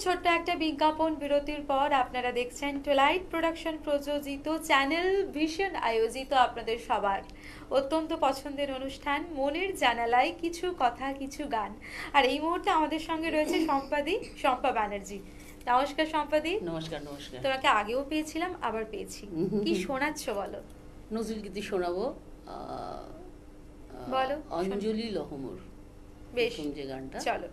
ছোট্ট একটা বিজ্ঞাপন বিরতির পর আপনারা দেখছেন টোলাইট প্রোডাকশন প্রযোজিত চ্যানেল ভিশন আয়োজিত আপনাদের সবার অত্যন্ত পছন্দের অনুষ্ঠান মনের জানালায় কিছু কথা কিছু গান। আর এই মুহূর্তে আমাদের সঙ্গে রয়েছে শম্পা ব্যানার্জি। নমস্কার শম্পাদি। নমস্কার। নমস্কার। তোমাকে আগেও পেয়েছিলাম, আবার পেয়েছি। কি শোনাচ্ছ বলো? নজরুল গীতি শোনাবো। বলো। অঞ্জলি লহমুর বেশ, যে গানটা, চলো।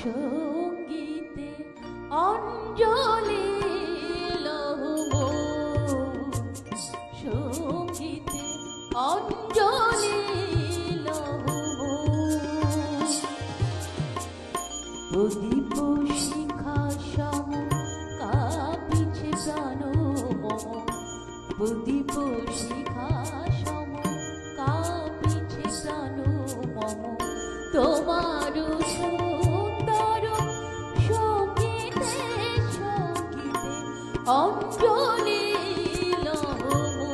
সঙ্গীতে অঞ্জলি লহমুর, সঙ্গীতে অঞ্জলি লহমুর। প্রদীপ শিখা সম কাঁপিছে প্রাণ মম, প্রদীপ শিখা সম কাঁপিছে প্রাণ মম। তোমার সুন্দর সঙ্গীতে সঙ্গীতে অঞ্জলি লহমুর।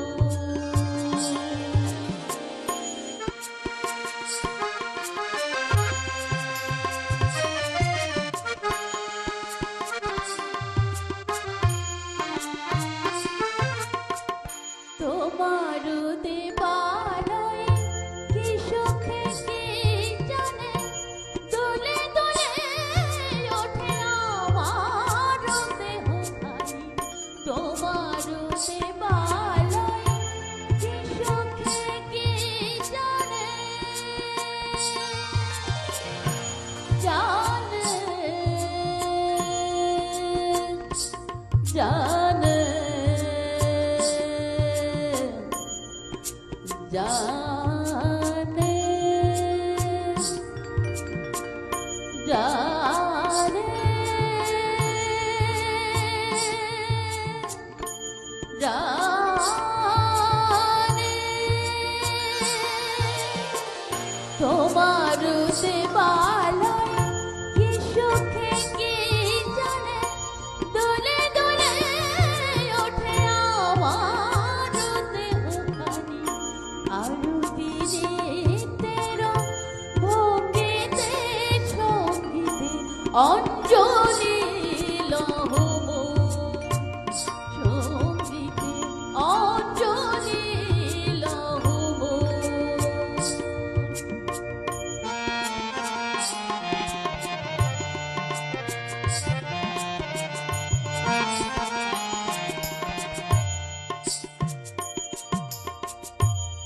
তোমার দেবালয়ে কি সুখে কে জানে, দোলে দোলে ওঠে আমার দেহখানি। তোমার দেবালয়ে কি সুখে কে জানে, জানে জানে জানে জানে জানে। তোমার দেবালয়ে কি সুখে কে জানে, দোলে দোলে ওঠে আমার দেহখানি। আরতি নৃত্যের ভঙ্গিতে সঙ্গীতে অঞ্জলি লহমুর, সঙ্গীতে অঞ্জলি লহমুর।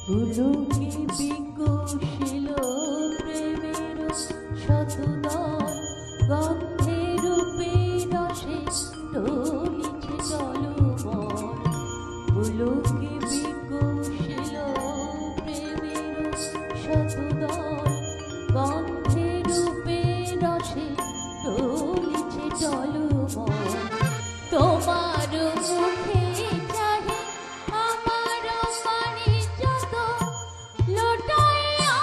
পুলকে বিকশিল প্রেমের শতদল, গন্ধে রূপে রসে ঢলিছে জলমল। পুলকে বিকশিল প্রেমের শতদল, গন্ধে রূপে রসে ঢলিছে জলমল। তোমার মুখে চাহে আমার পানি যত, লোটাইয়া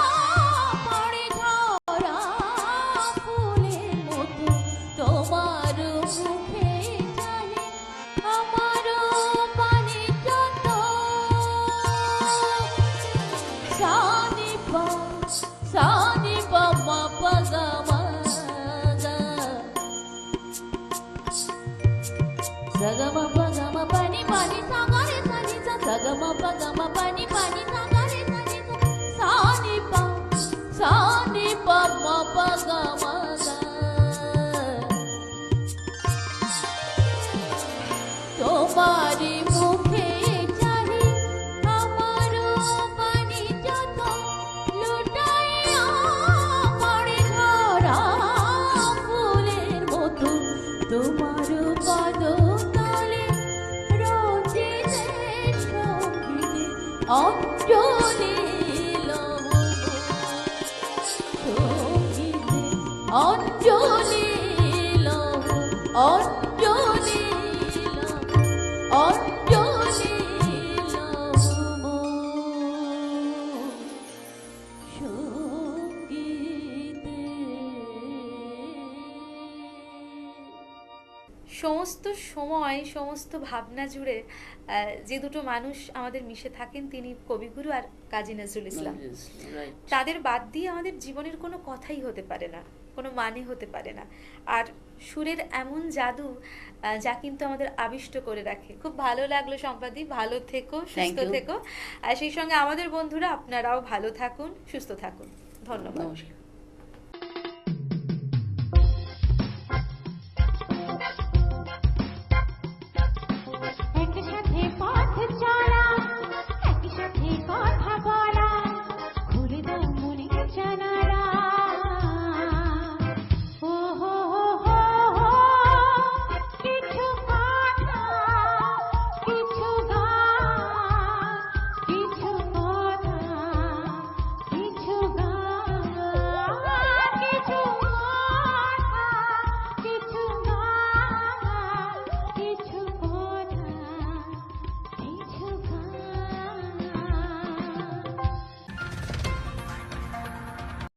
পড়ে ঝরা ফুলের মতো। তোমার মুখে চাহে আমার পানি যত, সানি পা মা পা গা মা গা, Sagama pagama pani pani sagare sani sa, sagama pagama pani pani sagare sani sa, sani pa ma pagama ga। তোমারি মুখে চাহি আমার পানি যত, লোটাইয়া পড়ে ধরা ফুলের মতো। অঞ্জলি লব সঙ্গীতে অঞ্জলি লব অঞ্জলি লব অঞ্জলি লব সঙ্গীতে। সমস্ত সময় সমস্ত ভাবনা জুড়ে যে দুটো মানুষ আমাদের মিশে থাকেন তিনি কবিগুরু আর কাজী নজরুল ইসলাম। রাইট। তাদের বাদ দিয়ে আমাদের জীবনের কোনো কথাই হতে পারে না, কোনো মানে হতে পারে না। আর সুরের এমন জাদু যা কিন্তু আমাদের আবিষ্ট করে রাখে। খুব ভালো লাগলো সম্পাদি, ভালো থেকো, সুস্থ you. থেকো। আর সেই সঙ্গে আমাদের বন্ধুরা আপনারাও ভালো থাকুন, সুস্থ থাকুন। ধন্যবাদ। নমস্কার।